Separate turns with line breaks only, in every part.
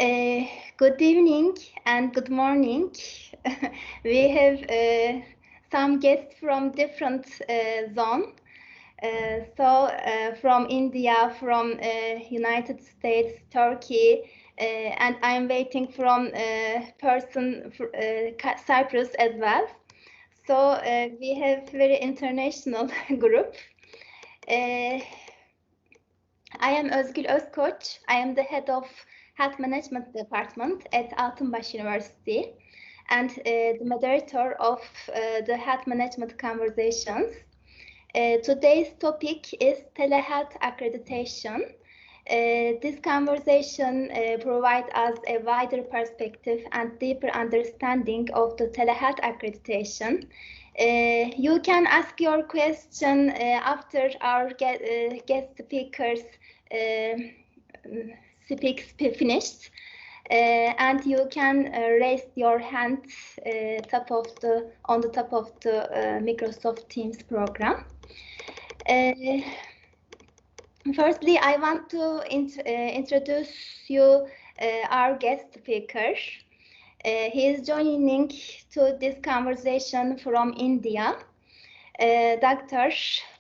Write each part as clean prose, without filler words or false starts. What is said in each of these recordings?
Uh, Good evening and good morning. We have some guests from different zone. From India, from United States, Turkey, and I'm waiting from person Cyprus as well. So we have very international group. I am Özgül Özkoç. I am the head of Health Management Department at Altınbaş University and the moderator of the Health Management Conversations. Today's topic is Telehealth Accreditation. This conversation provides us a wider perspective and deeper understanding of the Telehealth Accreditation. You can ask your question after our guest speakers finished, and you can raise your hand on the top of the Microsoft Teams program. Firstly, I want to introduce you our guest speaker. He is joining to this conversation from India. Dr.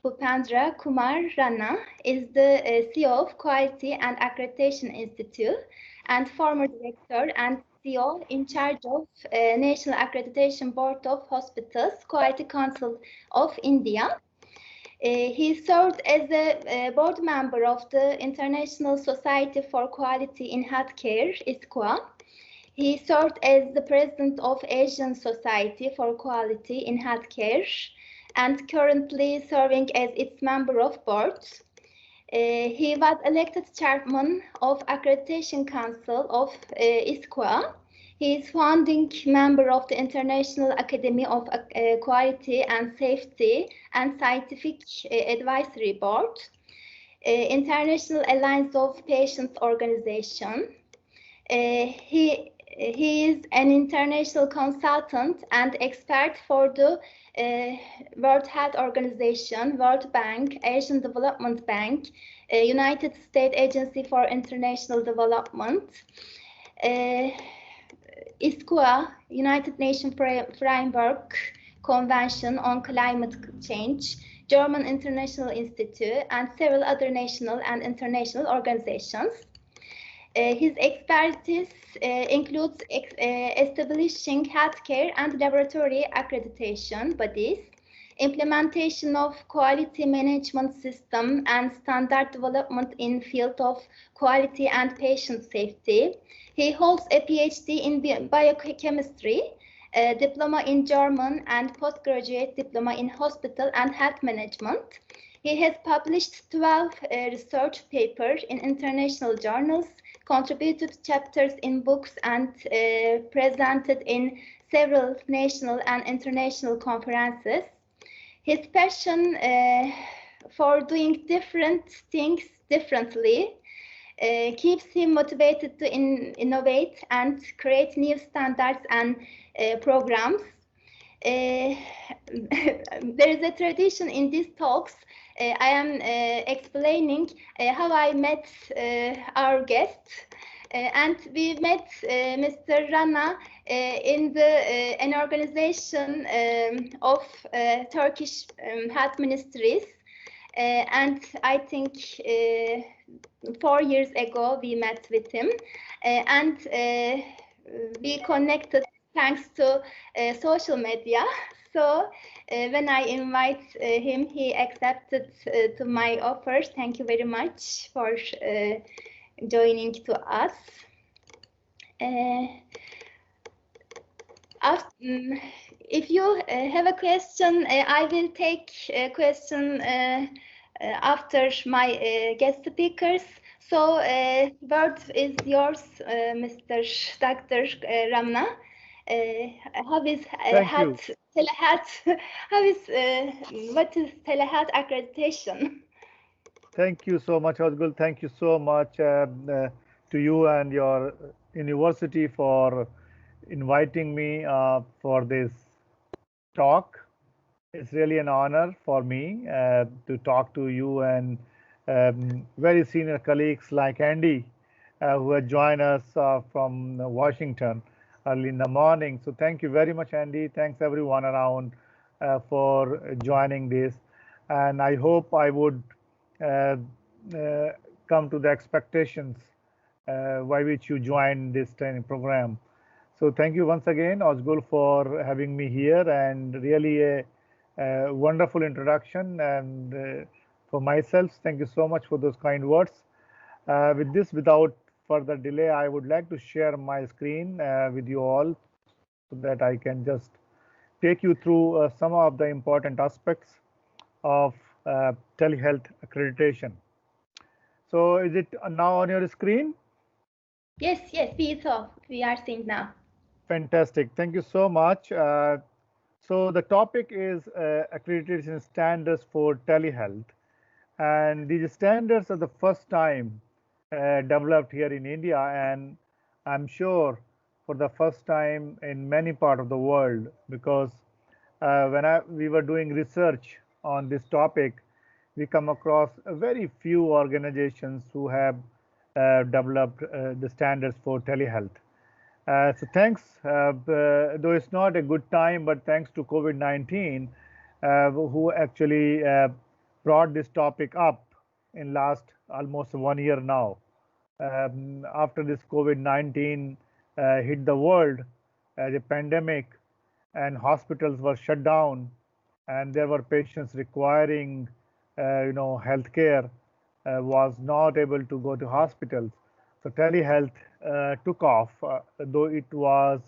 Bhupendra Kumar Rana is the CEO of Quality and Accreditation Institute and former director and CEO in charge of National Accreditation Board of Hospitals, Quality Council of India. He served as a board member of the International Society for Quality in Healthcare, ISQA. He served as the president of Asian Society for Quality in Healthcare and currently serving as its member of board. He was elected chairman of Accreditation Council of ISQA. He is founding member of the International Academy of Quality and Safety and Scientific Advisory Board, International Alliance of Patients Organization. He is an international consultant and expert for the World Health Organization, World Bank, Asian Development Bank, United States Agency for International Development, ISQA, United Nations Framework Convention on Climate Change, German International Institute, and several other national and international organizations. His expertise includes establishing healthcare and laboratory accreditation bodies, implementation of quality management system and standard development in field of quality and patient safety. He holds a PhD in biochemistry, a diploma in German and postgraduate diploma in hospital and health management. He has published 12 research papers in international journals, contributed chapters in books, and presented in several national and international conferences. His passion for doing different things differently keeps him motivated to innovate and create new standards and programs. There is a tradition in these talks. I am explaining how I met our guest, and we met Mr. Rana in an organization of Turkish health ministries, and I think 4 years ago we met with him, and we connected thanks to social media. So when I invite him, he accepted to my offers. Thank you very much for joining to us. If you have a question, I will take a question after my guest speakers. So word is yours, Mr. Dr. Rana. How is telehealth? What is telehealth accreditation?
Thank you so much, Özgül. Thank you so much to you and your university for inviting me for this talk. It's really an honor for me to talk to you and very senior colleagues like Andy who have joined us from Washington early in the morning. So thank you very much, Andy. Thanks everyone around for joining this. And I hope I would uh, come to the expectations by which you joined this training program. So thank you once again, Ozgul, for having me here, and really a wonderful introduction. And for myself, thank you so much for those kind words. With this, without further delay, I would like to share my screen with you all so that I can just take you through some of the important aspects of telehealth accreditation. So is it now on your screen?
Yes, we are seeing now.
Fantastic. Thank you so much. So the topic is accreditation standards for telehealth. And these standards are the first time developed here in India, and I'm sure for the first time in many parts of the world, because we were doing research on this topic, we come across a very few organizations who have developed the standards for telehealth. So thanks, though it's not a good time, but thanks to COVID-19, who actually brought this topic up in last almost 1 year now. After this COVID-19 hit the world as a pandemic, and hospitals were shut down, and there were patients requiring, healthcare, was not able to go to hospitals. So telehealth took off, though it was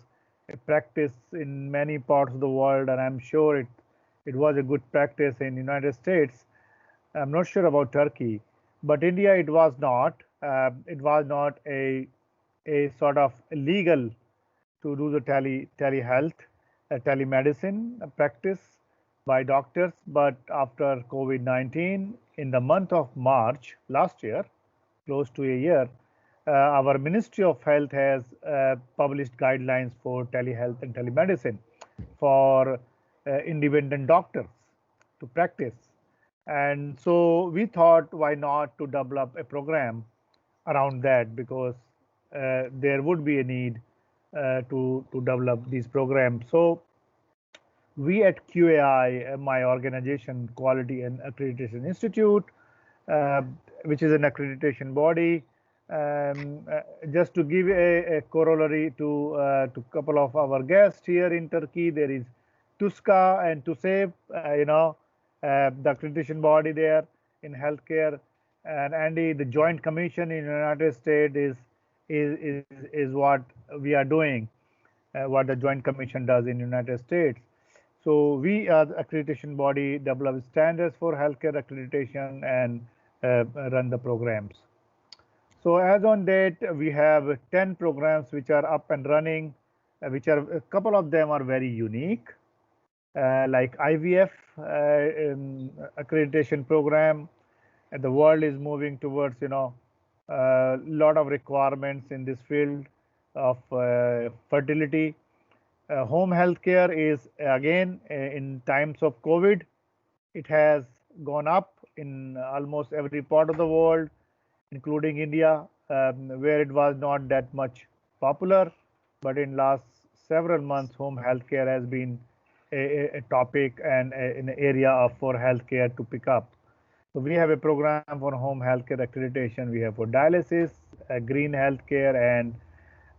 a practice in many parts of the world, and I'm sure it was a good practice in United States. I'm not sure about Turkey, but India it was not. It was not a sort of legal to do the telehealth, telemedicine practice by doctors. But after COVID-19, in the month of March last year, close to a year, our Ministry of Health has published guidelines for telehealth and telemedicine for independent doctors to practice. And so we thought, why not to develop a program around that, because there would be a need to develop these programs. So we at QAI, my organization, Quality and Accreditation Institute, uh, which is an accreditation body, just to give a corollary to couple of our guests here in Turkey, there is TUSCA and TUSEP, the accreditation body there in healthcare, and Andy, the Joint Commission in the United States is what we are doing, what the Joint Commission does in the United States. So we are the accreditation body, develop standards for healthcare accreditation and run the programs. So as on date, we have 10 programs which are up and running, which are a couple of them are very unique, like IVF accreditation program. And the world is moving towards, a lot of requirements in this field of fertility. Home healthcare is again in times of COVID, it has gone up in almost every part of the world, including India, where it was not that much popular. But in last several months, home healthcare has been a topic and an area for healthcare to pick up. So we have a program for home healthcare accreditation. We have for dialysis, green healthcare,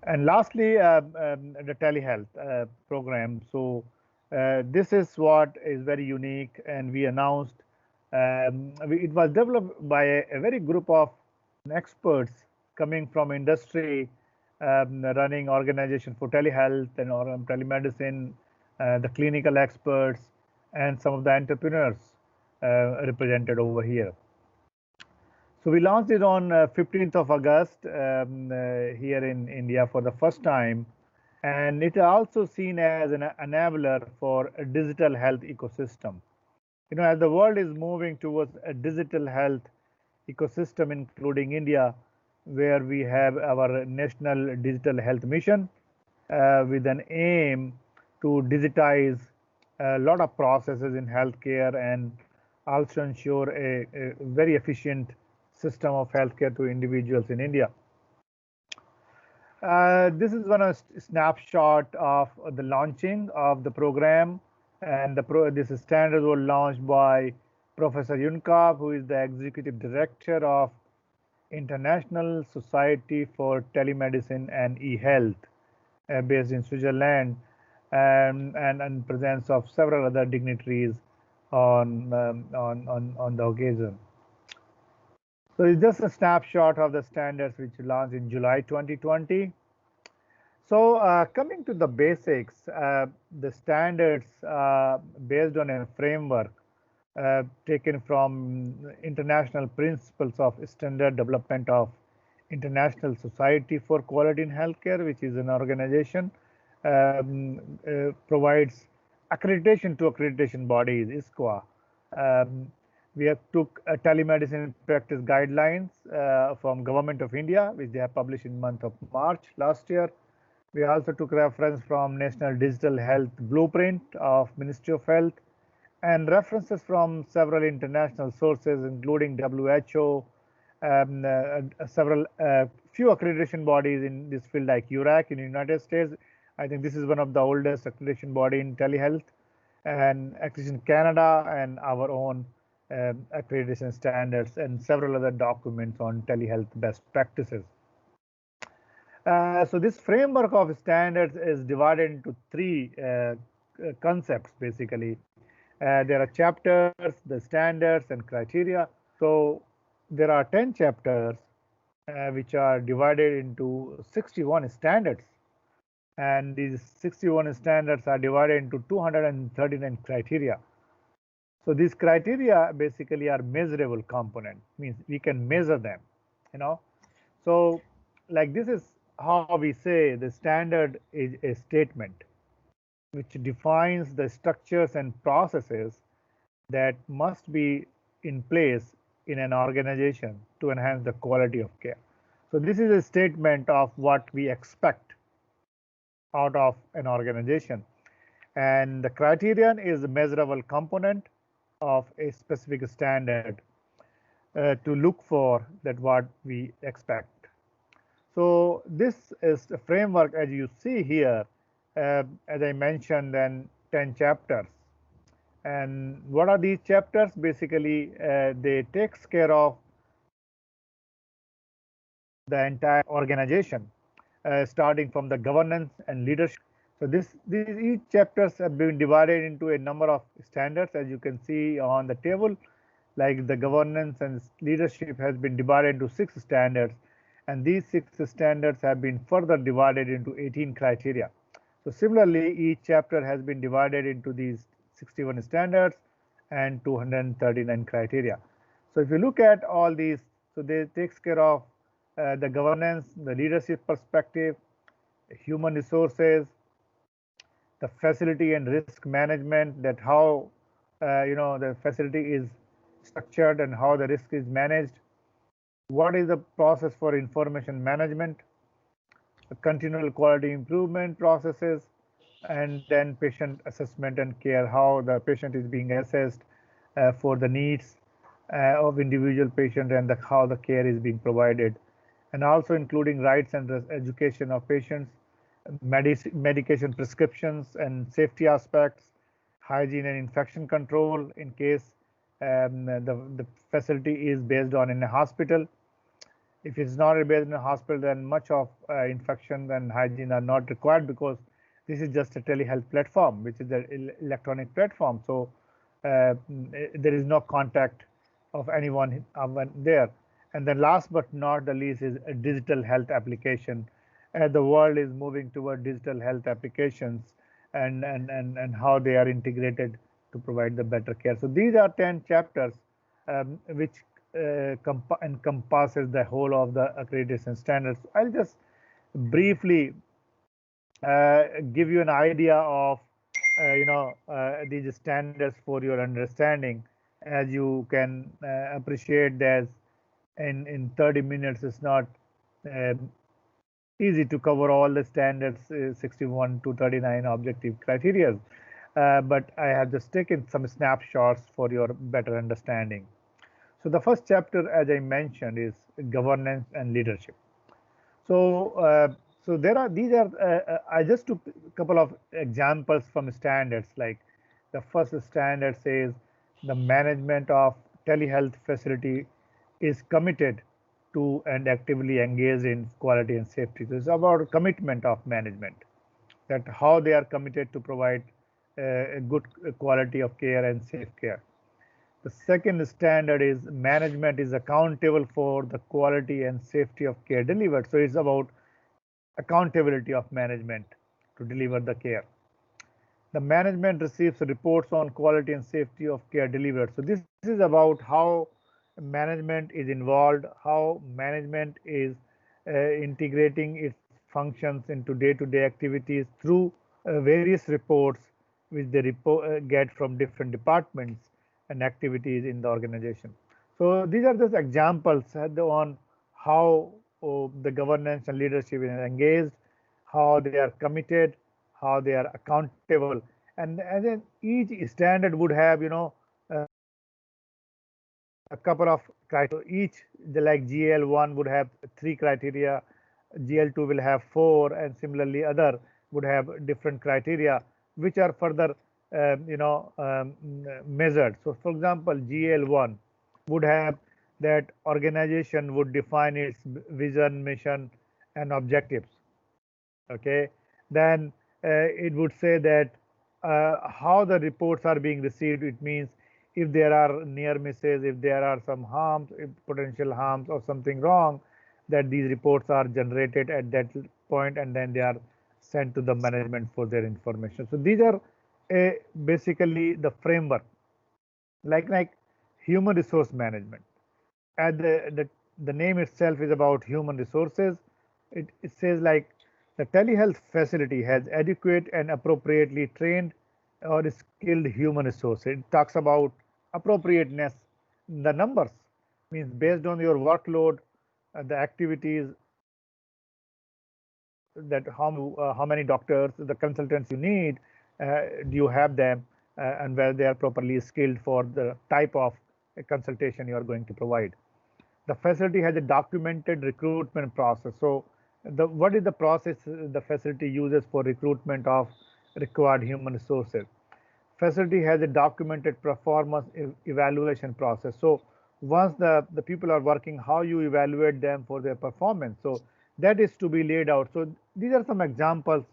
and lastly the telehealth program. So this is what is very unique, and we announced. It was developed by a very group of experts coming from industry, running organization for telehealth and or telemedicine, the clinical experts, and some of the entrepreneurs represented over here. So we launched it on 15th of August here in India for the first time, and it is also seen as an enabler for a digital health ecosystem. As the world is moving towards a digital health ecosystem, including India, where we have our national digital health mission with an aim to digitize a lot of processes in healthcare and also ensure a very efficient system of healthcare to individuals in India. This is one snapshot of the launching of the program, and this standards were launched by Professor Yunkov, who is the executive director of International Society for Telemedicine and E-Health, based in Switzerland, and in presence of several other dignitaries on the occasion. So it's just a snapshot of the standards which launched in July 2020. So coming to the basics, the standards based on a framework taken from international principles of standard development of International Society for Quality in Healthcare, which is an organization provides accreditation to accreditation bodies, ISQA. We have took a telemedicine practice guidelines from Government of India, which they have published in month of March last year. We also took reference from National Digital Health Blueprint of Ministry of Health and references from several international sources, including WHO, several few accreditation bodies in this field like URAC in the United States. I think this is one of the oldest accreditation body in telehealth, and Accreditation Canada, and our own accreditation standards, and several other documents on telehealth best practices. So this framework of standards is divided into three concepts, basically. There are chapters, the standards and criteria. So there are 10 chapters which are divided into 61 standards. And these 61 standards are divided into 239 criteria. So these criteria basically are measurable component, means we can measure them, you know. So like this is how we say the standard is a statement which defines the structures and processes that must be in place in an organization to enhance the quality of care. So this is a statement of what we expect out of an organization. And the criterion is a measurable component of a specific standard to look for that what we expect. So this is the framework, as you see here, as I mentioned, then 10 chapters. And what are these chapters? Basically, they takes care of the entire organization, starting from the governance and leadership. So each chapters have been divided into a number of standards, as you can see on the table. Like the governance and leadership has been divided into 6 standards, and these 6 standards have been further divided into 18 criteria. So similarly, each chapter has been divided into these 61 standards and 239 criteria. So if you look at all these, so they takes care of the governance, the leadership perspective, human resources, the facility and risk management, that how the facility is structured and how the risk is managed. What is the process for information management, the continual quality improvement processes, and then patient assessment and care, how the patient is being assessed for the needs of individual patient, and how the care is being provided, and also including rights and education of patients, medication prescriptions and safety aspects, hygiene and infection control in case the facility is based on in a hospital. If it's not based in a hospital, then much of infection and hygiene are not required, because this is just a telehealth platform, which is an electronic platform. So there is no contact of anyone there. And then last but not the least is a digital health application. The world is moving toward digital health applications, and how they are integrated to provide the better care. So these are 10 chapters which encompasses the whole of the accreditation standards. I'll just briefly give you an idea of these standards for your understanding. As you can appreciate, that in 30 minutes it's not easy to cover all the standards, 61 to 39 objective criteria, but I have just taken some snapshots for your better understanding. So the first chapter, as I mentioned, is governance and leadership. So So there are these are I just took a couple of examples from standards. Like the first standard says the management of telehealth facility is committed to and actively engaged in quality and safety. So it's about commitment of management, that how they are committed to provide a good quality of care and safe care. The second standard is management is accountable for the quality and safety of care delivered. So it's about accountability of management to deliver the care. The management receives reports on quality and safety of care delivered. So this is about how management is involved, how management is integrating its functions into day-to-day activities through various reports which they get from different departments and activities in the organization. So these are just examples on how the governance and leadership is engaged, how they are committed, how they are accountable, and then each standard would have, a couple of criteria. Each, like GL1 would have 3 criteria, GL2 will have 4, and similarly other would have different criteria which are further measured. So for example, GL1 would have that organization would define its vision, mission, and objectives. Okay, then it would say that how the reports are being received. It means if there are near misses, if there are some harms, if potential harms or something wrong, that these reports are generated at that point and then they are sent to the management for their information. So these are basically the framework, like human resource management. And the name itself is about human resources. It says like the telehealth facility has adequate and appropriately trained or skilled human resources. It talks about appropriateness. The numbers means based on your workload, the activities, that how many doctors, the consultants you need, do you have them, and whether they are properly skilled for the type of consultation you are going to provide. The facility has a documented recruitment process. So what is the process the facility uses for recruitment of required human resources? Facility has a documented performance evaluation process. So once the people are working, how you evaluate them for their performance. So that is to be laid out. So these are some examples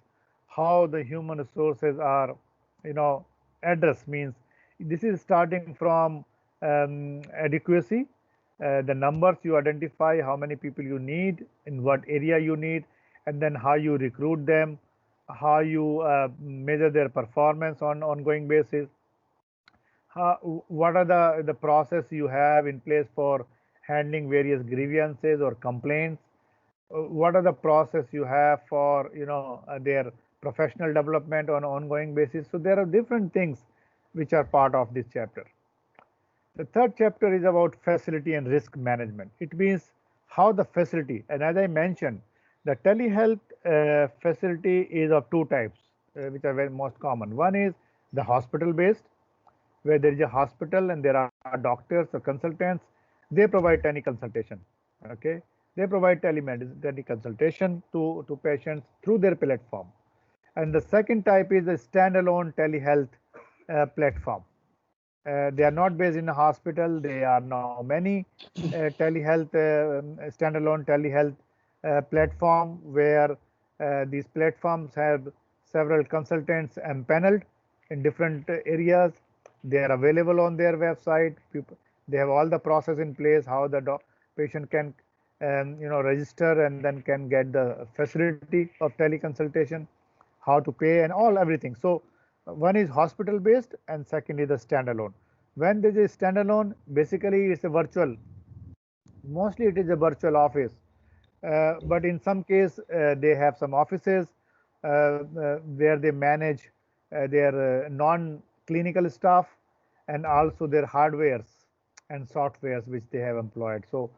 how the human resources are, addressed. Means this is starting from adequacy, the numbers you identify, how many people you need, in what area you need, and then how you recruit them, how you measure their performance on ongoing basis, what are the process you have in place for handling various grievances or complaints, what are the process you have for their professional development on an ongoing basis. So there are different things which are part of this chapter. The third chapter is about facility and risk management. It means how the facility, and as I mentioned, the telehealth facility is of two types, which are very most common. One is the hospital based, where there is a hospital and there are doctors or consultants. They provide teleconsultation. Okay, they provide telemedicine, teleconsultation to patients through their platform. And the second type is a standalone telehealth platform. They are not based in a hospital. They are now many telehealth standalone telehealth platform, where these platforms have several consultants empaneled in different areas. They are available on their website. They have all the process in place, how the patient can register and then can get the facility of teleconsultation, how to pay and all everything. So one is hospital based and second is the standalone. When there is a standalone, basically it's a virtual, mostly it is a virtual office, but in some case they have some offices where they manage their non-clinical staff and also their hardwares and softwares which they have employed. So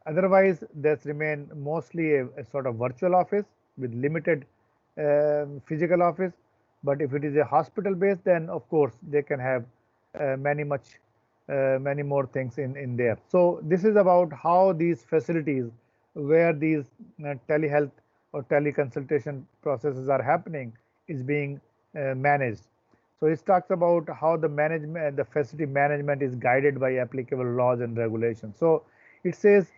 otherwise this remain mostly a sort of virtual office with limited physical office. But if it is a hospital based, then of course they can have many more things in there. So this is about how these facilities where these telehealth or teleconsultation processes are happening is being managed. So it talks about how the management, the facility management is guided by applicable laws and regulations. So it says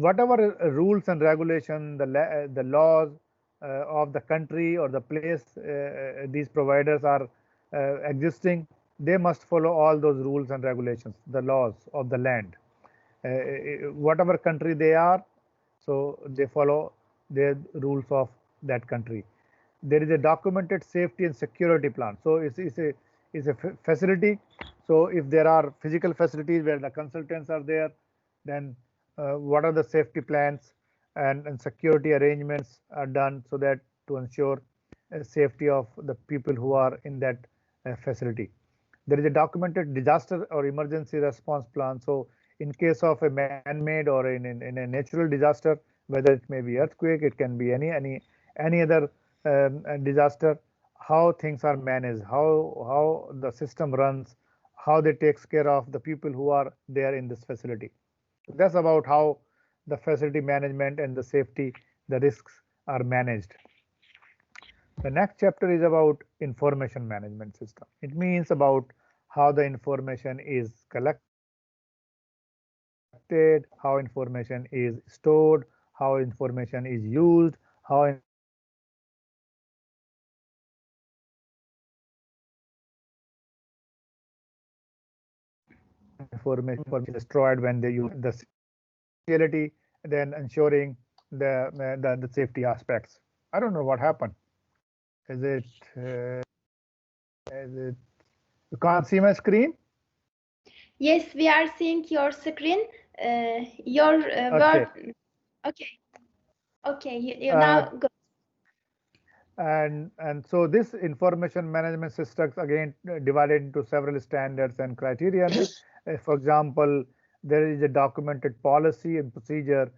whatever rules and regulation, the laws of the country or the place these providers are existing, they must follow all those rules and regulations, the laws of the land. Whatever country they are, so they follow the rules of that country. There is a documented safety and security plan. So it's a facility. So if there are physical facilities where the consultants are there, then what are the safety plans and security arrangements are done so that to ensure safety of the people who are in that facility. There is a documented disaster or emergency response plan. So in case of a man-made or in a natural disaster, whether it may be earthquake, it can be any other disaster, how things are managed, how the system runs, how they takes care of the people who are there in this facility. So that's about how the facility management and the safety, the risks are managed. The next chapter is about information management system. It means about how the information is collected, how information is stored, how information is used, how information is transferred, information is destroyed when they use the confidentiality, then ensuring the safety aspects. I don't know what happened. Is it is it you can't see my screen?
Yes, we are seeing your screen. Your
Okay.
word. Okay. Okay. You
Uh,
now go.
and so this information management systems again divided into several standards and criterion. For example, there is a documented policy and procedure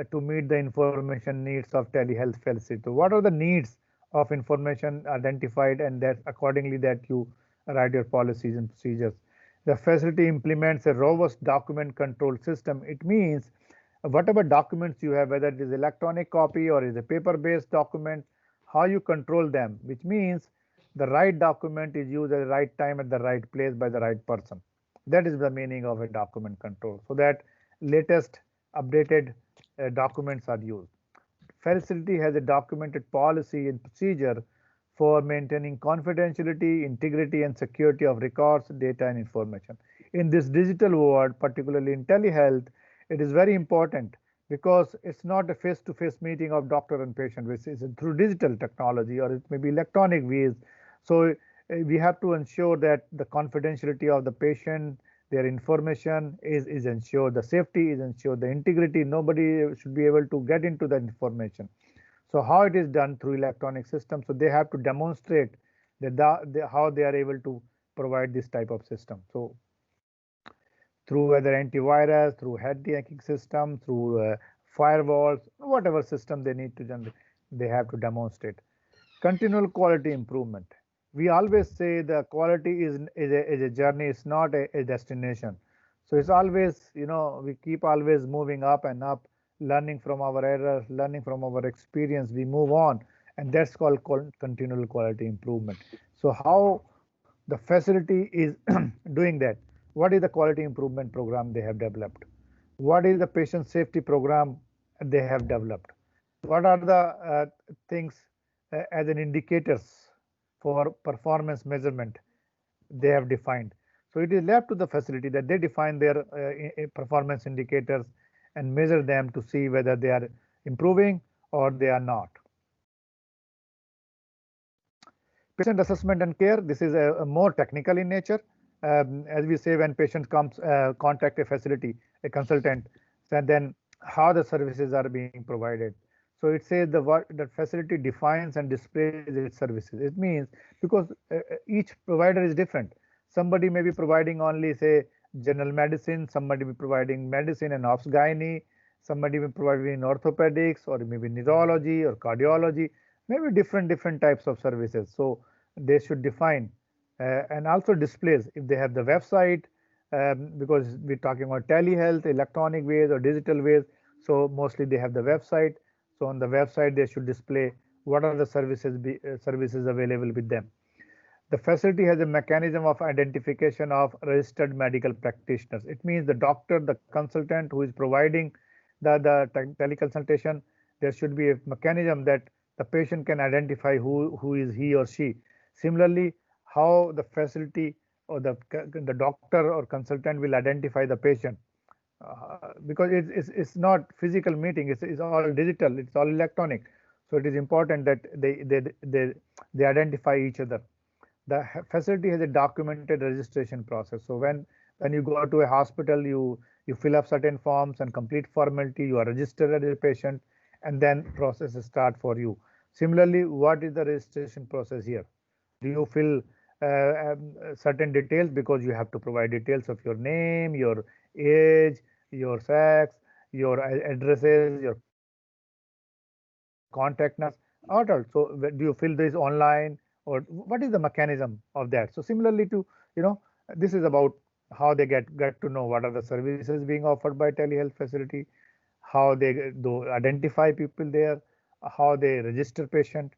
to meet the information needs of telehealth facility. So what are the needs of information identified, and that accordingly that you write your policies and procedures. The facility implements a robust document control system. It means whatever documents you have, whether it is electronic copy or is a paper-based document, how you control them, which means the right document is used at the right time at the right place by the right person. That is the meaning of a document control, so that latest updated documents are used. Facility has a documented policy and procedure for maintaining confidentiality, integrity, and security of records, data, and information. In this digital world, particularly in telehealth, it is very important because it's not a face-to-face meeting of doctor and patient, which is through digital technology or it may be electronic ways. So we have to ensure that the confidentiality of the patient, their information is ensured, the safety is ensured, the integrity, nobody should be able to get into that information. So how it is done through electronic system, so they have to demonstrate that how they are able to provide this type of system. So through whether antivirus, through head hacking system, through firewalls, whatever system they need to generate, they have to demonstrate. Continual quality improvement. We always say the quality is a journey, it's not a destination. So it's always, we keep always moving up and up, learning from our errors, learning from our experience, we move on, and that's called continual quality improvement. So how the facility is doing that? What is the quality improvement program they have developed? What is the patient safety program they have developed? What are the things as an indicators for performance measurement they have defined? So it is left to the facility that they define their performance indicators and measure them to see whether they are improving or they are not. Patient assessment and care, this is a more technical in nature. As we say, when patient comes contact a facility, a consultant, and then how the services are being provided. So it says the facility defines and displays its services. It means because each provider is different. Somebody may be providing only say general medicine, somebody may be providing medicine and obs gynae, somebody may be providing orthopedics or maybe neurology or cardiology, maybe different types of services. So they should define and also displays if they have the website, because we're talking about telehealth, electronic ways or digital ways. So mostly they have the website. So on the website, they should display what are the services available with them. The facility has a mechanism of identification of registered medical practitioners. It means the doctor, the consultant who is providing the teleconsultation, there should be a mechanism that the patient can identify who is he or she. Similarly, how the facility or the doctor or consultant will identify the patient, because it's not physical meeting, it's all digital, it's all electronic. So it is important that they identify each other. The facility has a documented registration process. So when you go to a hospital, you fill up certain forms and complete formality, you are registered as a patient, and then process start for you. Similarly, what is the registration process here? Do you fill certain details, because you have to provide details of your name, your age, your sex, your addresses, your contact numbers, not all. So do you fill this online, or what is the mechanism of that? So similarly to, this is about how they get to know what are the services being offered by telehealth facility, how they identify people there, how they register patient,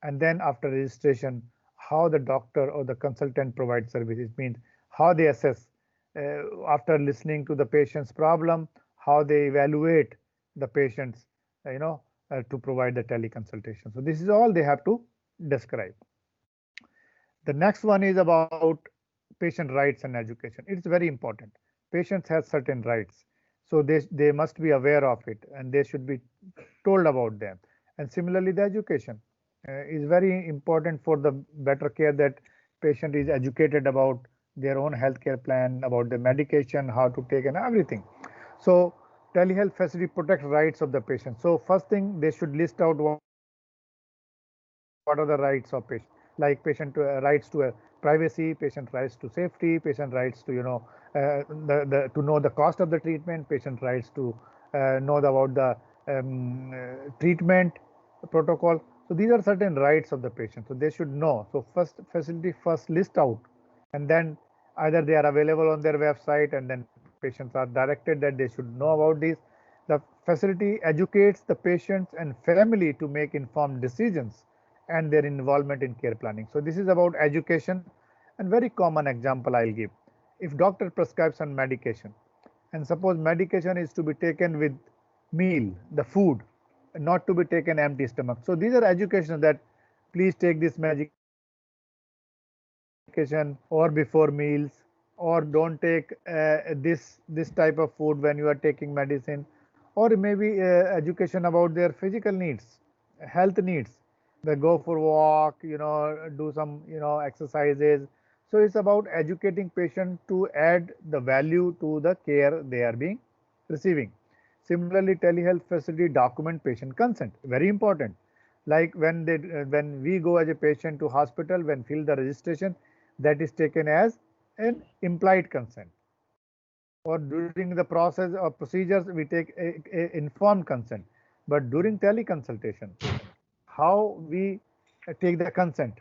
and then after registration, how the doctor or the consultant provides services, means how they assess after listening to the patient's problem, how they evaluate the patients, to provide the teleconsultation. So this is all they have to describe. The next one is about patient rights and education. It's very important. Patients have certain rights, so they must be aware of it, and they should be told about them. And similarly, the education is very important for the better care, that patient is educated about their own healthcare plan, about the medication, how to take, and everything. So telehealth facility protects rights of the patient. So first thing, they should list out what are the rights of patient, like patient rights to privacy, patient rights to safety, patient rights to to know the cost of the treatment, patient rights to know about the treatment protocol. So these are certain rights of the patient, so they should know. So first, facility first list out, and then either they are available on their website, and then patients are directed that they should know about these. The facility educates the patients and family to make informed decisions and their involvement in care planning. So this is about education. And very common example I'll give: if doctor prescribes some medication, and suppose medication is to be taken with meal, the food, not to be taken empty stomach. So these are education, that please take this medication or before meals, or don't take this type of food when you are taking medicine. Or maybe education about their physical needs, health needs. They go for walk, do some exercises. So it's about educating patient to add the value to the care they are being receiving. Similarly, telehealth facility document patient consent, very important. Like when we go as a patient to hospital, when fill the registration, that is taken as an implied consent. Or during the process of procedures, we take a informed consent. But during teleconsultation, how we take the consent,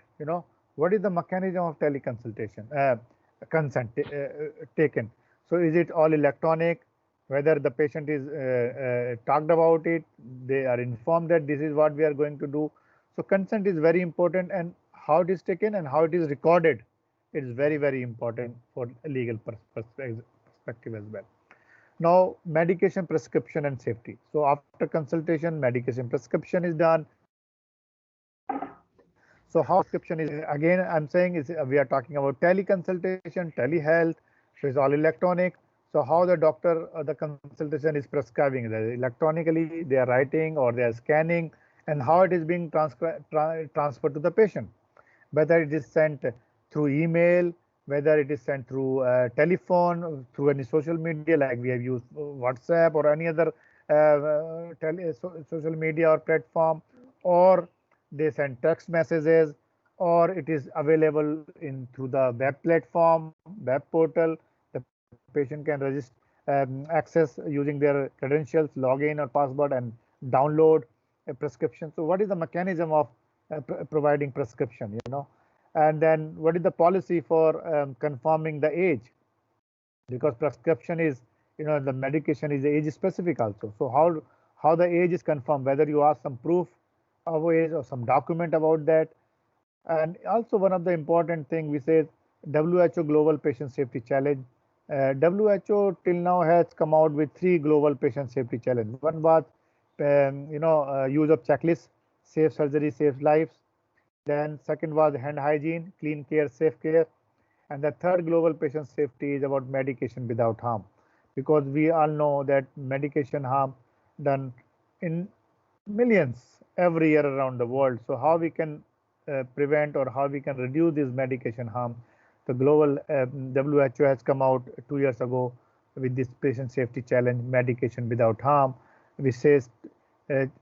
what is the mechanism of teleconsultation consent taken? So is it all electronic? Whether the patient is talked about it, they are informed that this is what we are going to do. So consent is very important, and how it is taken and how it is recorded, it is very important for legal perspective as well. Now, medication prescription and safety. So after consultation, medication prescription is done. So how prescription is, again I'm saying, is we are talking about teleconsultation, telehealth, so it's all electronic. So how the doctor or the consultation is prescribing, electronically they are writing or they are scanning, and how it is being transferred to the patient, whether it is sent through email, whether it is sent through telephone, through any social media, like we have used WhatsApp or any other social media or platform, or they send text messages, or it is available in through the web platform, web portal. The patient can access using their credentials, login or password, and download a prescription. So what is the mechanism of providing prescription, and then what is the policy for confirming the age, because prescription is, the medication is age specific also. So how how the age is confirmed, whether you ask some proof of age or some document about that. And also one of the important thing we say WHO Global Patient Safety Challenge. WHO till now has come out with 3 global patient safety challenge. One was use of checklists, safe surgery saves lives. Then second was hand hygiene, clean care, safe care. And the third global patient safety is about medication without harm, because we all know that medication harm done in millions every year around the world. So how we can prevent or how we can reduce this medication harm? The global WHO has come out 2 years ago with this patient safety challenge, medication without harm, which says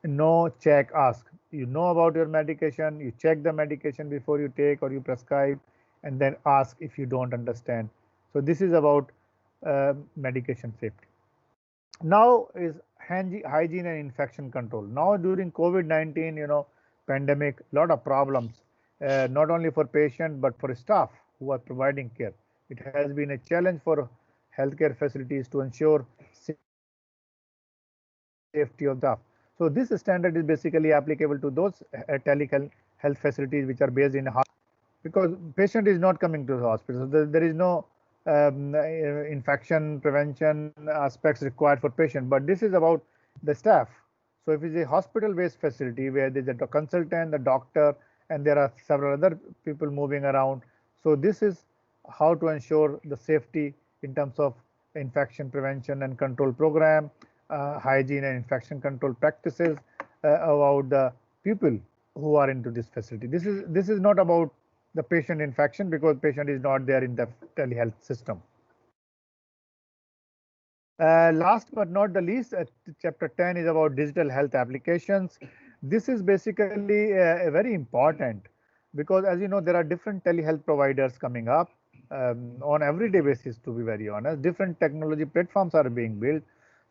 no, check, ask. You know about your medication, you check the medication before you take or you prescribe, and then ask if you don't understand. So this is about medication safety. Now is hygiene and infection control. Now during COVID-19, pandemic, lot of problems, not only for patient but for staff who are providing care. It has been a challenge for healthcare facilities to ensure safety of the staff. So this standard is basically applicable to those telehealth facilities which are based in hospitals, because patient is not coming to the hospital. So there is no infection prevention aspects required for patient, but this is about the staff. So if it's a hospital-based facility where there's a consultant, the doctor, and there are several other people moving around, so this is how to ensure the safety in terms of infection prevention and control program, hygiene and infection control practices about the people who are into this facility. This is not about the patient infection, because patient is not there in the telehealth system. Last but not the least, chapter 10 is about digital health applications. This is basically very important, because as you know, there are different telehealth providers coming up on everyday basis, to be very honest. Different technology platforms are being built.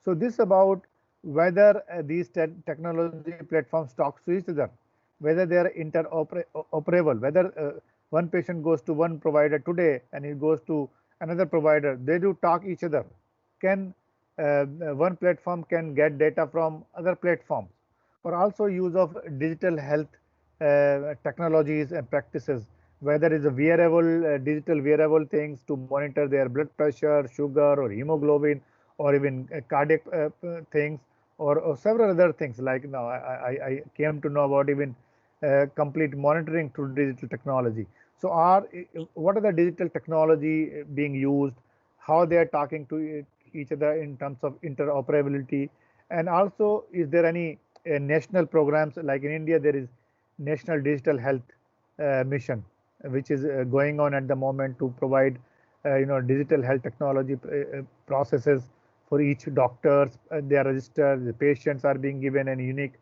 So this about whether these technology platforms talk to each other, whether they are interoperable, whether one patient goes to one provider today and he goes to another provider, they do talk each other. Can one platform can get data from other platforms, or also use of digital health technologies and practices, whether it's a wearable, digital wearable things to monitor their blood pressure, sugar, or hemoglobin, or even cardiac things, or several other things. Like now, I came to know about even complete monitoring through digital technology. So, what are the digital technology being used? How they are talking to each other in terms of interoperability, and also is there any national programs, like in India there is National Digital Health Mission, which is going on at the moment to provide digital health technology processes for each doctors. They are registered, the patients are being given a unique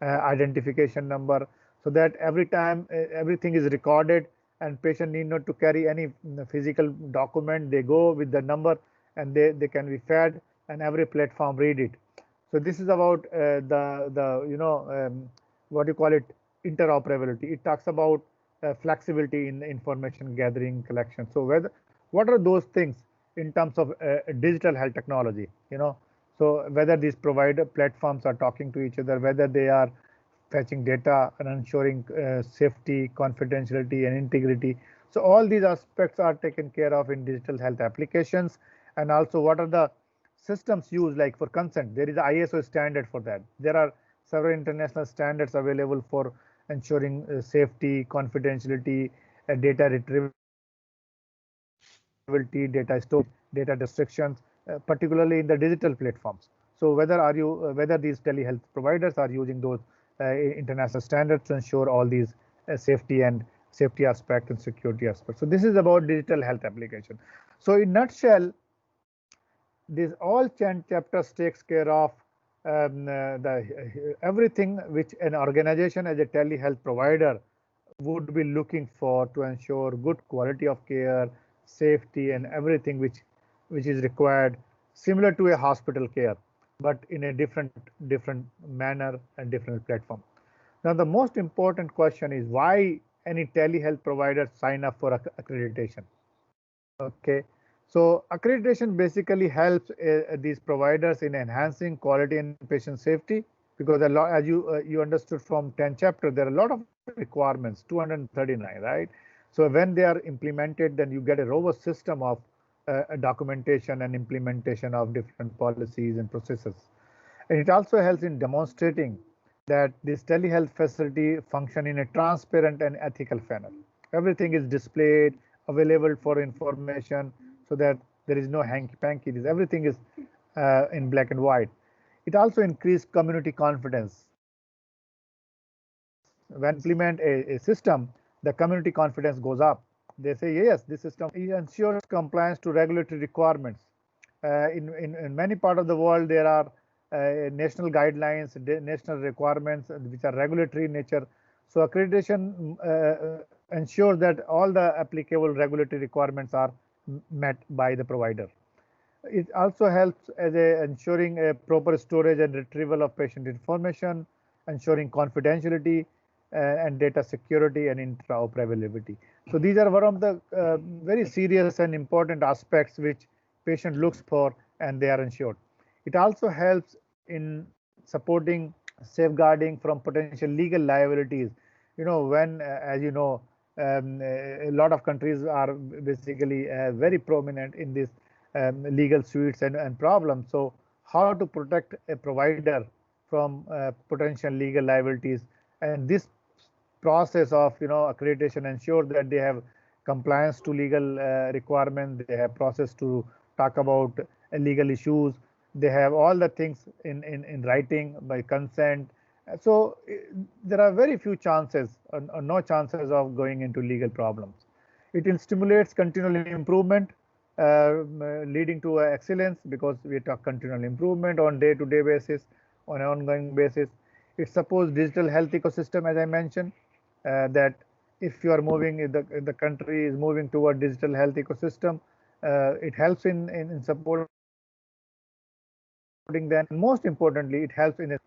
identification number, so that every time everything is recorded and patient need not to carry any physical document. They go with the number and they can be fed, and every platform read it. So this is about what you call it, interoperability. It talks about flexibility in information gathering collection. So what are those things in terms of digital health technology? So whether these provider platforms are talking to each other, whether they are fetching data and ensuring safety, confidentiality, and integrity. So all these aspects are taken care of in digital health applications. And also, what are the systems used, like for consent? There is an ISO standard for that. There are several international standards available for ensuring safety, confidentiality, data retrievability, data storage, data restrictions, particularly in the digital platforms. So whether these telehealth providers are using those international standards to ensure all these safety aspect and security aspect. So this is about digital health application. So in nutshell, this all chapters takes care of everything which an organization as a telehealth provider would be looking for to ensure good quality of care, safety, and everything which is required, similar to a hospital care, but in a different manner and different platform. Now, the most important question is why any telehealth provider sign up for accreditation. Okay, so accreditation basically helps these providers in enhancing quality and patient safety. because a lot, as you understood from 10 chapter, there are a lot of requirements, 239, right? So when they are implemented, then you get a robust system of documentation and implementation of different policies and processes. And it also helps in demonstrating that this telehealth facility function in a transparent and ethical manner. Everything is displayed, available for information, so that there is no hanky-panky. Everything is in black and white. It also increases community confidence. When implement a system, the community confidence goes up. They say, yes, this system ensures compliance to regulatory requirements. In many parts of the world, there are national guidelines, national requirements, which are regulatory in nature. So accreditation ensures that all the applicable regulatory requirements are met by the provider. It also helps as ensuring a proper storage and retrieval of patient information, ensuring confidentiality and data security and interoperability. So these are one of the very serious and important aspects which patient looks for, and they are ensured. It also helps in supporting safeguarding from potential legal liabilities. You know, when as you know, a lot of countries are basically very prominent in this legal suits and problems. So how to protect a provider from potential legal liabilities, and this process of accreditation ensure that they have compliance to legal requirement, they have process to talk about legal issues, they have all the things in writing by consent. So there are very few chances or no chances of going into legal problems. It stimulates continual improvement, leading to excellence, because we talk continual improvement on day-to-day basis, on an ongoing basis. It supports digital health ecosystem, as I mentioned, that if you are moving, the country is moving toward digital health ecosystem, it helps in supporting them. Most importantly, it helps in a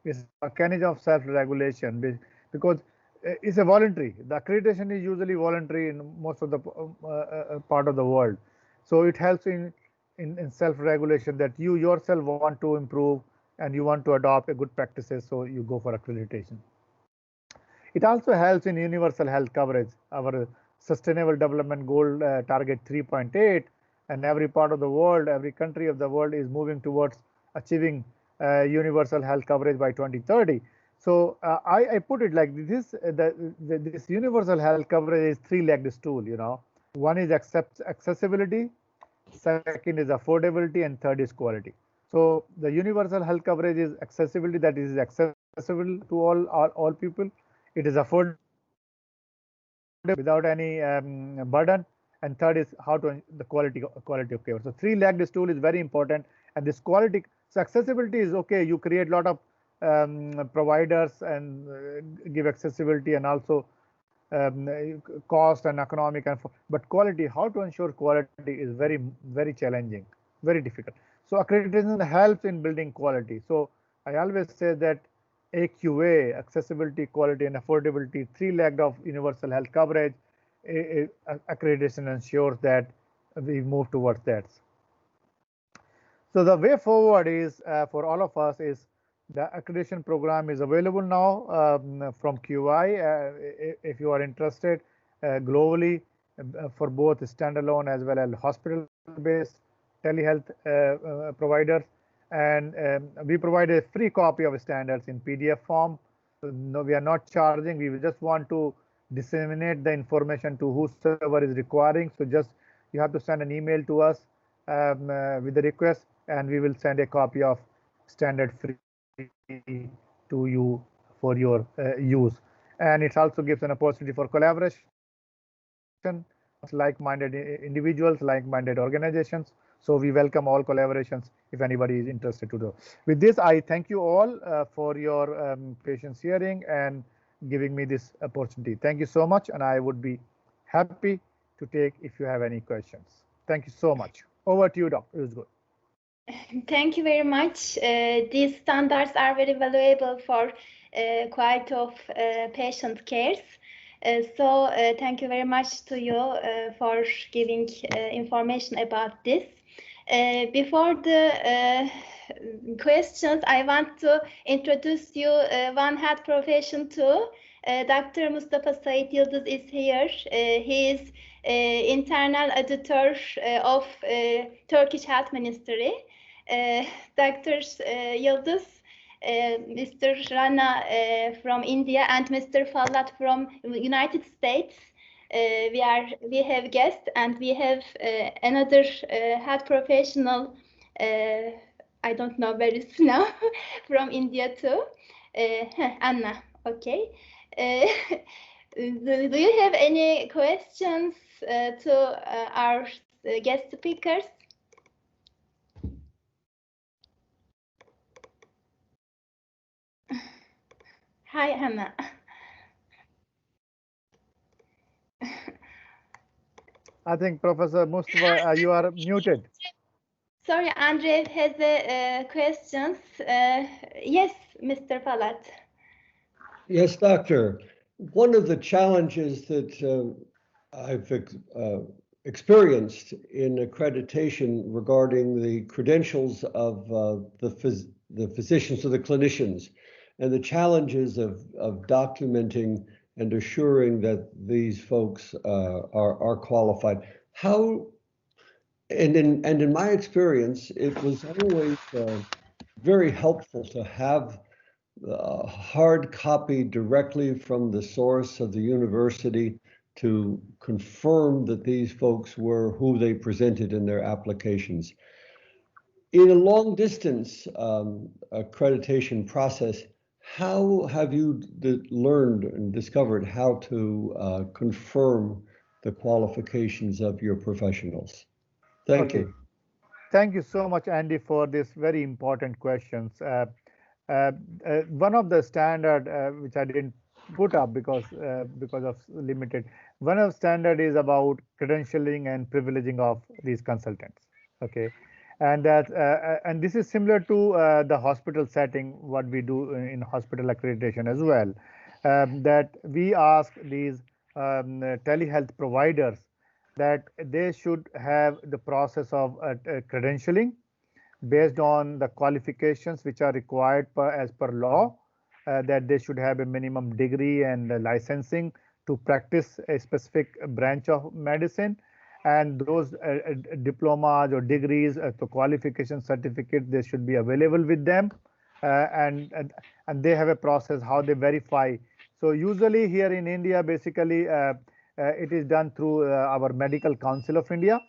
mechanism of self-regulation, because it's a voluntary. The accreditation is usually voluntary in most of the part of the world. So it helps in self-regulation, that you yourself want to improve and you want to adopt a good practices, so you go for accreditation. It also helps in universal health coverage. Our Sustainable Development Goal target 3.8, and every part of the world, every country of the world is moving towards achieving universal health coverage by 2030. So I put it like this: this universal health coverage is three-legged stool. One is accessibility, second is affordability, and third is quality. So the universal health coverage is accessibility, that is accessible to all people. It is affordable without any burden, and third is how to the quality of care. So three-legged stool is very important, and this quality. So accessibility is okay. You create a lot of providers and give accessibility, and also cost and economic, but quality, how to ensure quality is very challenging, very difficult. So accreditation helps in building quality. So I always say that AQA, accessibility, quality, and affordability, three-legged of universal health coverage, accreditation ensures that we move towards that. So the way forward is for all of us is the accreditation program is available now from QI. If you are interested globally for both standalone as well as hospital-based telehealth providers, and we provide a free copy of standards in PDF form. So no, we are not charging. We just want to disseminate the information to whosoever is requiring. So just you have to send an email to us with the request, and we will send a copy of standard free to you for your use. And it also gives an opportunity for collaboration, like-minded individuals, like-minded organizations. So we welcome all collaborations if anybody is interested to do. With this, I thank you all for your patience hearing and giving me this opportunity. Thank you so much, and I would be happy to take if you have any questions. Thank you so much. Over to you, Dr. Uzgur.
Thank you very much. These standards are very valuable for quality of patient cares. So thank you very much to you for giving information about this. Before the questions, I want to introduce you one health profession too. Dr. Mustafa Said Yıldız is here. He is internal auditor of Turkish Health Ministry. Dr. Yıldız, Mr. Rana from India, and Mr. Fallat from United States. We have guests, and we have another health professional. I don't know where is now from India too. Anna. Okay. Do you have any questions to our guest speakers? Hi, Anna.
I think Professor Mustafa, you are muted.
Sorry, Andre has a questions. Yes, Mr. Palat.
Yes, Doctor. One of the challenges that I've experienced in accreditation regarding the credentials of the physicians or the clinicians, and the challenges of documenting and assuring that these folks are qualified. How, and in my experience, it was always very helpful to have hard copy directly from the source of the university to confirm that these folks were who they presented in their applications. In a long distance accreditation process, how have you learned and discovered how to confirm the qualifications of your professionals? Thank you.
Thank you so much, Andy, for this very important questions. One of the standard which I didn't put up because of limited. One of the standard is about credentialing and privileging of these consultants. Okay, and that and this is similar to the hospital setting. What we do in hospital accreditation as well, that we ask these telehealth providers that they should have the process of credentialing based on the qualifications which are required as per law, that they should have a minimum degree and licensing to practice a specific branch of medicine, and those diplomas or degrees, the qualification certificate, they should be available with them, and they have a process how they verify. So usually here in India, basically it is done through our Medical Council of India,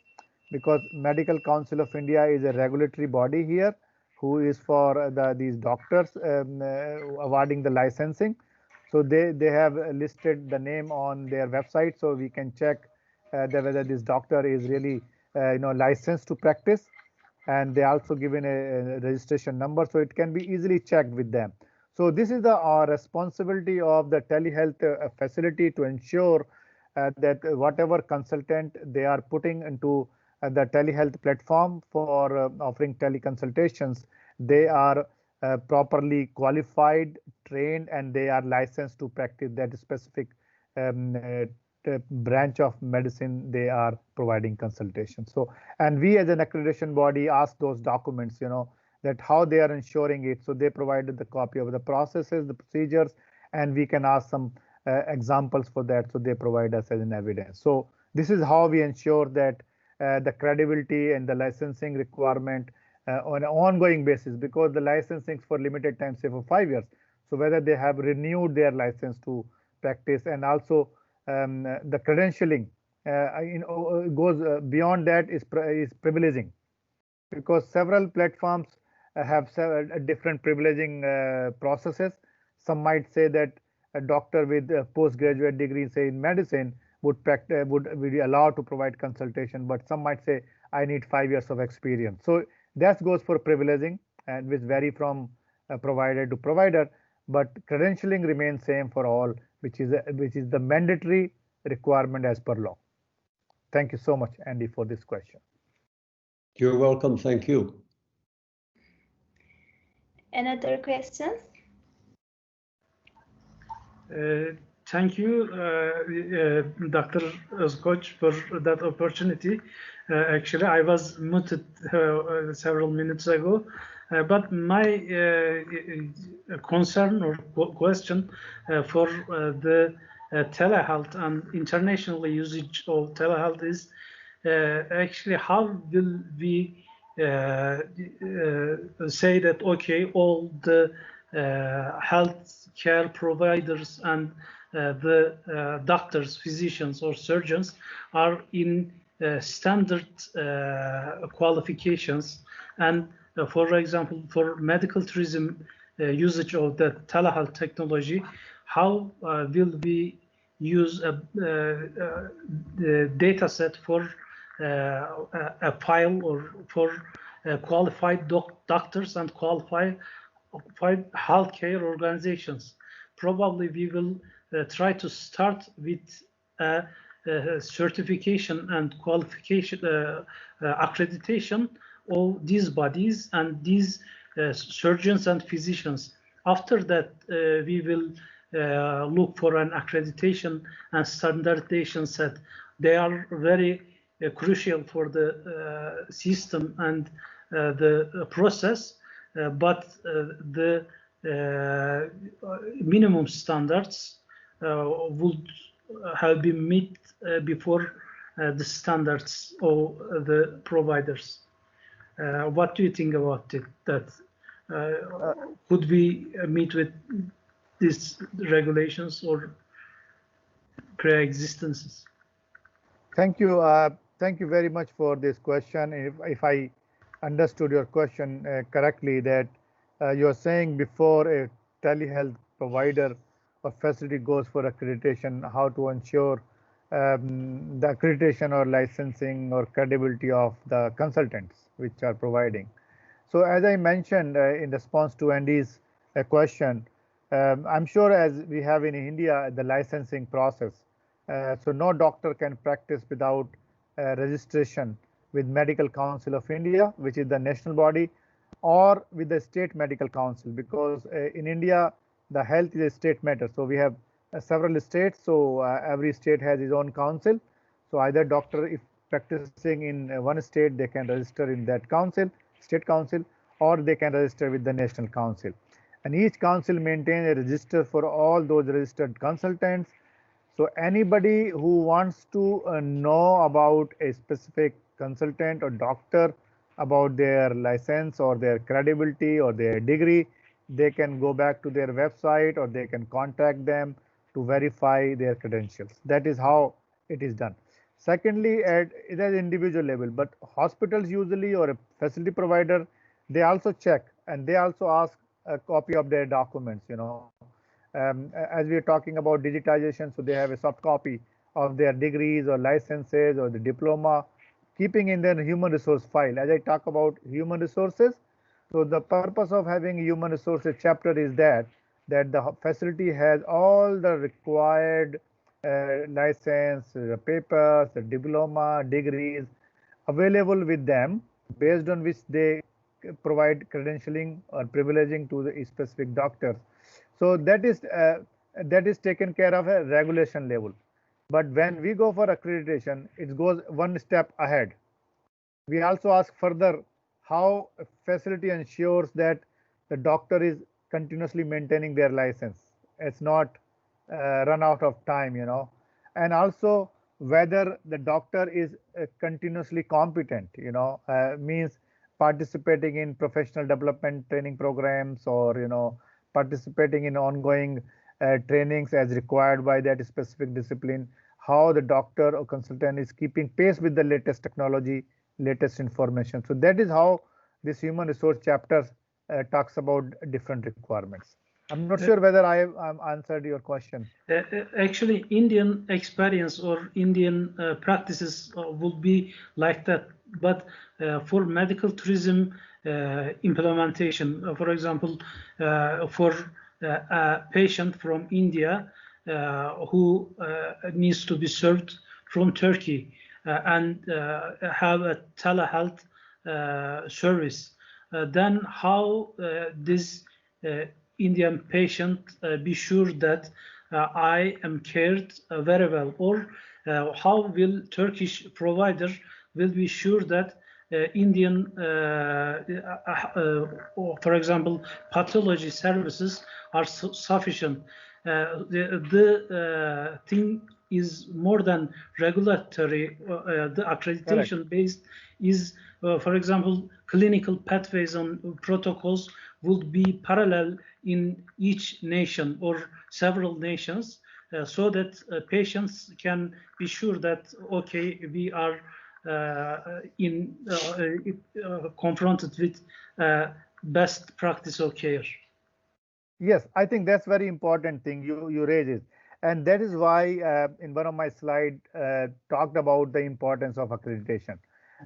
because Medical Council of India is a regulatory body here who is for these doctors awarding the licensing. So they have listed the name on their website, so we can check whether this doctor is really licensed to practice, and they also given a registration number, so it can be easily checked with them. So this is the responsibility of the telehealth facility to ensure that whatever consultant they are putting into the telehealth platform for offering teleconsultations, they are properly qualified, trained, and they are licensed to practice that specific branch of medicine they are providing consultation. So, and we as an accreditation body ask those documents, that how they are ensuring it. So they provided the copy of the processes, the procedures, and we can ask some examples for that. So they provide us as an evidence. So this is how we ensure that the credibility and the licensing requirement on an ongoing basis, because the licensing for limited time, say for 5 years. So whether they have renewed their license to practice, and also the credentialing goes beyond that is privileging, because several platforms have different privileging processes. Some might say that a doctor with a postgraduate degree, say in medicine, would be allowed to provide consultation, but some might say I need 5 years of experience. So that goes for privileging, and which vary from provider to provider, but credentialing remains same for all, which is the mandatory requirement as per law. Thank you so much, Andy, for this question.
You're welcome. Thank you.
Another questions?
Thank you, Dr. Özkoç, for that opportunity. Actually, I was muted several minutes ago, but my concern or question for the telehealth and international usage of telehealth is actually how will we say that, okay, all the health care providers and the doctors, physicians, or surgeons are in standard qualifications, and for example, for medical tourism usage of the telehealth technology, how will we use the data set for a file or for qualified doctors and qualified healthcare organizations? Probably we will try to start with certification and qualification, accreditation of these bodies and these surgeons and physicians. After that, we will look for an accreditation and standardization set. They are very crucial for the system and the process, but the minimum standards would have been met before the standards of the providers. What do you think about it? That could we meet with these regulations or pre-existences?
Thank you. Thank you very much for this question. If I understood your question correctly, that you're saying before a telehealth provider or facility goes for accreditation, how to ensure the accreditation or licensing or credibility of the consultants which are providing. So as I mentioned in response to Andy's question, I'm sure as we have in India the licensing process, so no doctor can practice without registration with Medical Council of India, which is the national body, or with the state medical council, because in India the health is a state matter. So we have several states, so every state has its own council. So either doctor, if practicing in one state, they can register in that council, state council, or they can register with the national council. And each council maintains a register for all those registered consultants. So anybody who wants to know about a specific consultant or doctor, about their license or their credibility or their degree, they can go back to their website or they can contact them to verify their credentials. That is how it is done. Secondly, at the individual level, but hospitals usually or a facility provider, they also check and they also ask a copy of their documents, you know. As we are talking about digitization, so they have a soft copy of their degrees or licenses or the diploma, keeping in their human resource file. As I talk about human resources, so the purpose of having a human resources chapter is that the facility has all the required license, papers, diploma, degrees available with them, based on which they provide credentialing or privileging to the specific doctors. So that is taken care of at regulation level. But when we go for accreditation, it goes one step ahead. We also ask further how a facility ensures that the doctor is continuously maintaining their license. It's not run out of time, you know, and also whether the doctor is continuously competent, you know, means participating in professional development training programs, or, you know, participating in ongoing trainings as required by that specific discipline, how the doctor or consultant is keeping pace with the latest technology, latest information. So that is how this human resource chapter talks about different requirements. I'm not sure whether I have answered your question.
Actually, Indian experience or Indian practices would be like that. But for medical tourism implementation, for example, for a patient from India who needs to be served from Turkey and have a telehealth service, then how this Indian patient be sure that I am cared very well, or how will Turkish provider will be sure that Indian, or for example, pathology services are sufficient. The thing is more than regulatory. The accreditation based is, for example, clinical pathways and protocols would be parallel in each nation or several nations, so that patients can be sure that, okay, we are confronted with best practice of care.
Yes, I think that's very important thing you raise it, and that is why in one of my slide talked about the importance of accreditation.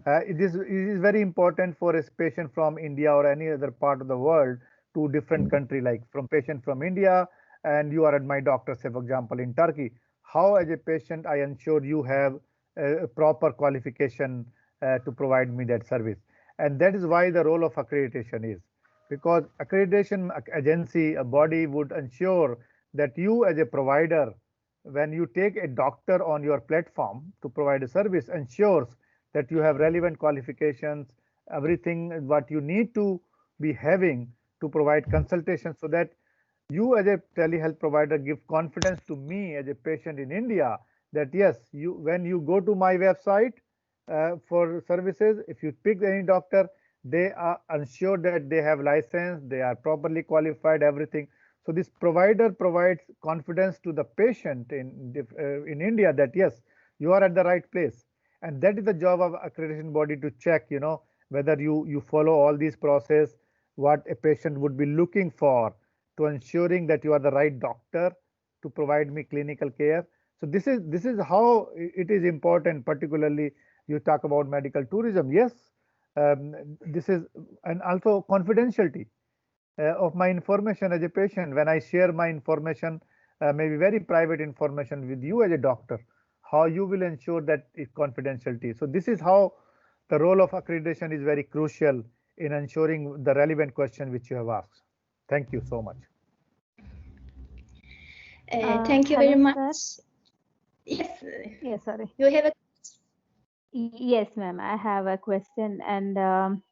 It is very important for a patient from India or any other part of the world to different country, like from patient from India, and you are at my doctor, say for example in Turkey. How as a patient I ensure you have a proper qualification to provide me that service, and that is why the role of accreditation is, because accreditation agency, a body, would ensure that you as a provider, when you take a doctor on your platform to provide a service, ensures that you have relevant qualifications, everything what you need to be having to provide consultation, so that you as a telehealth provider give confidence to me as a patient in India that yes, you, when you go to my website for services, if you pick any doctor, they are ensured that they have license, they are properly qualified, everything. So this provider provides confidence to the patient in India that yes, you are at the right place, and that is the job of accreditation body to check, whether you follow all these process, what a patient would be looking for, to ensuring that you are the right doctor to provide me clinical care. So this is how it is important. Particularly, you talk about medical tourism. Yes, this is, and also confidentiality of my information as a patient. When I share my information, maybe very private information with you as a doctor, how you will ensure that is confidentiality. So this is how the role of accreditation is very crucial in ensuring the relevant question which you have asked. Thank you so much.
Thank you very
hello,
much.
Sir.
Yes.
Yes, sorry.
You have a
Yes, ma'am. I have a question, and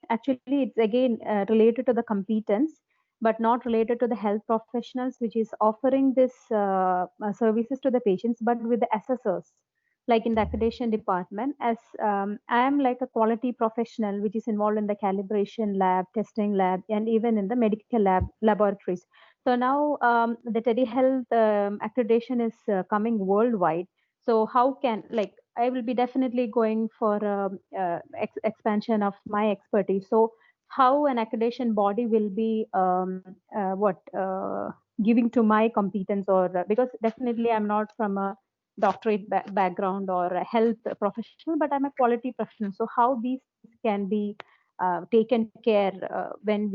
actually, it's again related to the competence, but not related to the health professionals, which is offering this services to the patients, but with the assessors, like in the accreditation department. As I am like a quality professional, which is involved in the calibration lab, testing lab, and even in the medical laboratories. So now the telehealth accreditation is coming worldwide. So how can, like, I will be definitely going for expansion of my expertise. So how an accreditation body will be giving to my competence, or because definitely I'm not from a doctorate background or a health professional, but I'm a quality professional. So how these can be taken care when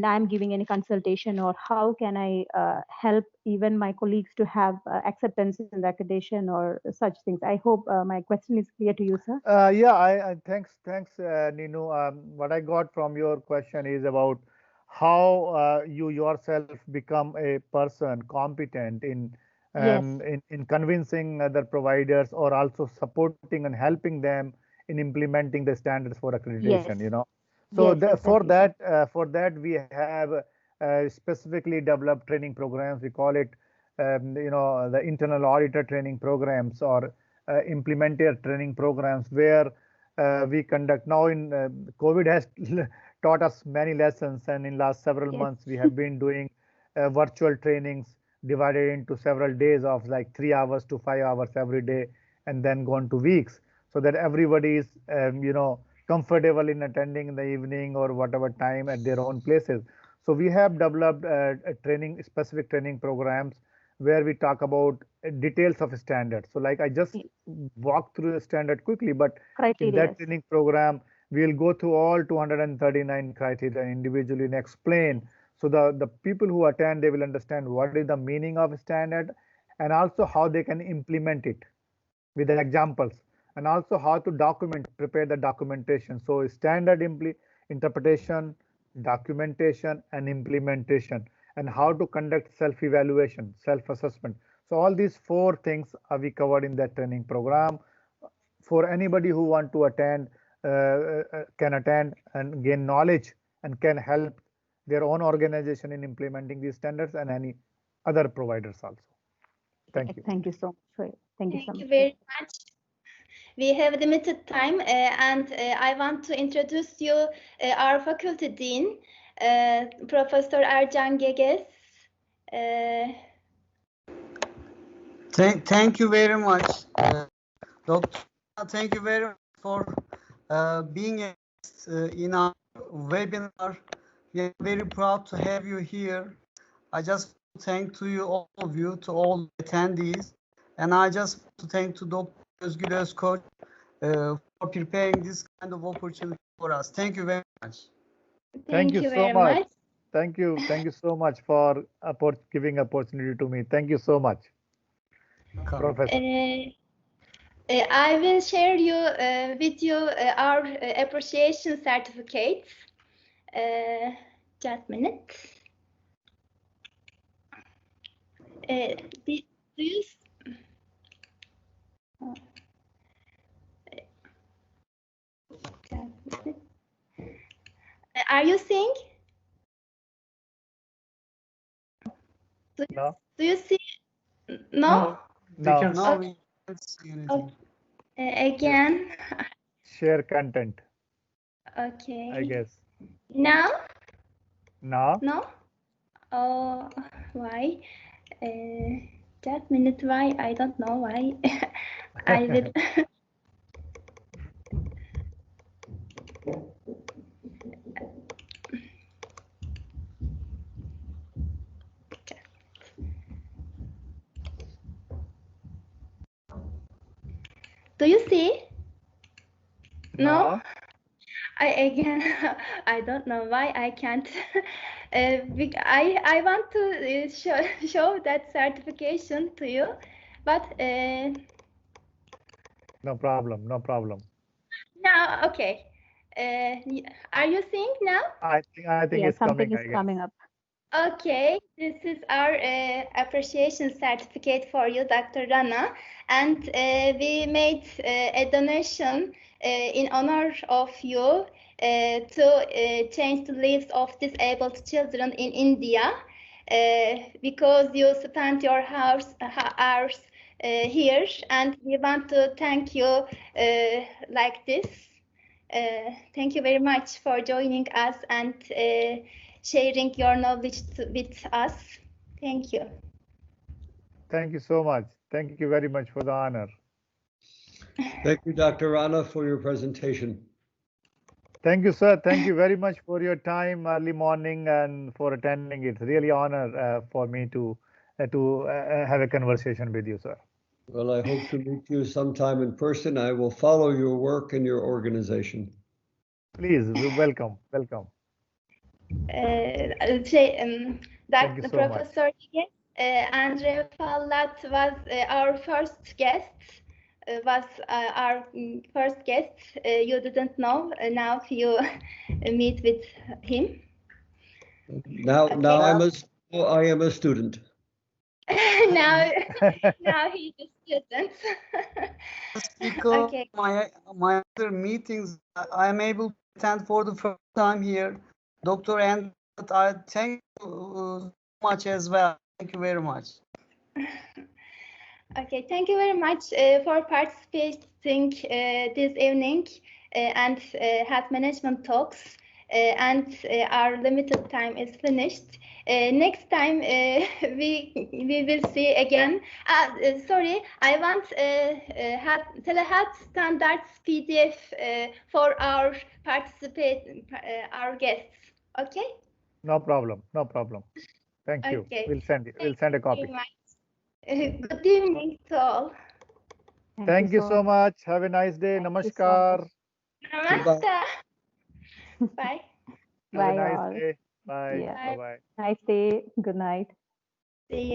I'm giving any consultation, or how can I help even my colleagues to have acceptance in the accreditation or such things? I hope my question is clear to you, sir.
Yeah, thanks, Ninu. What I got from your question is about how you yourself become a person competent
Yes.
in convincing other providers, or also supporting and helping them in implementing the standards for accreditation.
Yes.
So
Yes,
for
exactly, sir.
that we have specifically developed training programs. We call it the internal auditor training programs, or implemented training programs, where we conduct now in COVID has taught us many lessons, and in last several
Yes.
months we have been doing virtual trainings divided into several days of like 3 hours to 5 hours every day, and then gone to weeks, so that everybody is comfortable in attending in the evening or whatever time at their own places. So we have developed specific training programs where we talk about details of standards. So like I just
Yes.
walk through the standard quickly, but in that
Criteria.
training program, we will go through all 239 criteria individually and explain. So the people who attend, they will understand what is the meaning of a standard, and also how they can implement it with the examples, and also how to prepare the documentation. So standard interpretation, documentation, and implementation. and how to conduct self-evaluation, self-assessment. So all these 4 things are we covered in that training program. For anybody who want to attend, can attend and gain knowledge and can help their own organization in implementing these standards and any other providers also. Thank you.
Thank you so much. Thank you so much.
Thank you very much. We have limited time, and I want to introduce you our faculty dean, Professor Ercan Geges.
Thank you very much, Doctor. Thank you very much for being in our webinar. We are very proud to have you here. I just thank to you, all of you, to all attendees, and I just want to thank to Dr. Özgür Özkoç for preparing this kind of opportunity for us. Thank you very much.
Thank you
so
very
much.
much.
Thank you so much for giving opportunity to me. Thank you so much, Professor.
I will share with you our appreciation certificates. Just a minute. Do you? Are you seeing?
No.
Do you see? No.
They can
No,
see.
we can't see anything.
Again.
Share content.
Okay.
I guess.
Now?
Now?
No? Oh, why? Just minute, why? I don't know why. I will. Do you see? No? I don't know why I can't. I want to show that certification to you, but
No problem. No problem.
now, okay. Are you seeing now?
I think
Yeah,
it's
something
coming.
is coming up.
Okay, this is our appreciation certificate for you, Dr. Rana, and we made a donation in honor of you to change the lives of disabled children in India because you spent your hours here, and we want to thank you like this. Thank you very much for joining us and sharing your knowledge with us. Thank you.
Thank you so much. Thank you very much for the honor.
Thank you, Dr. Rana, for your presentation.
Thank you, sir. Thank you very much for your time early morning and for attending. It's really honor for me to have a conversation with you, sir.
Well, I hope to meet you sometime in person. I will follow your work and your organization.
Please, welcome.
Dr.
so
Professor Andre Fallat was our first guest. You didn't know. Now you meet with him.
Now I am a student.
now he's a student.
Because
Okay.
my other meetings, I am able to attend for the first time here, Dr. And I thank you so much as well. Thank you very much.
Okay, thank you very much for participating this evening and health management talks. And our limited time is finished. Next time we will see again. Sorry, I want telehealth standards PDF for our our guests. Okay.
No problem. No problem. Thank you.
Okay.
We'll send a copy.
Good evening to all.
Thank you so much. Have a nice day. Namaskar.
Namaste. Bye.
Have a
Bye
nice
all.
day. Bye.
Yeah.
Bye.
Nice day. Good night.
See you.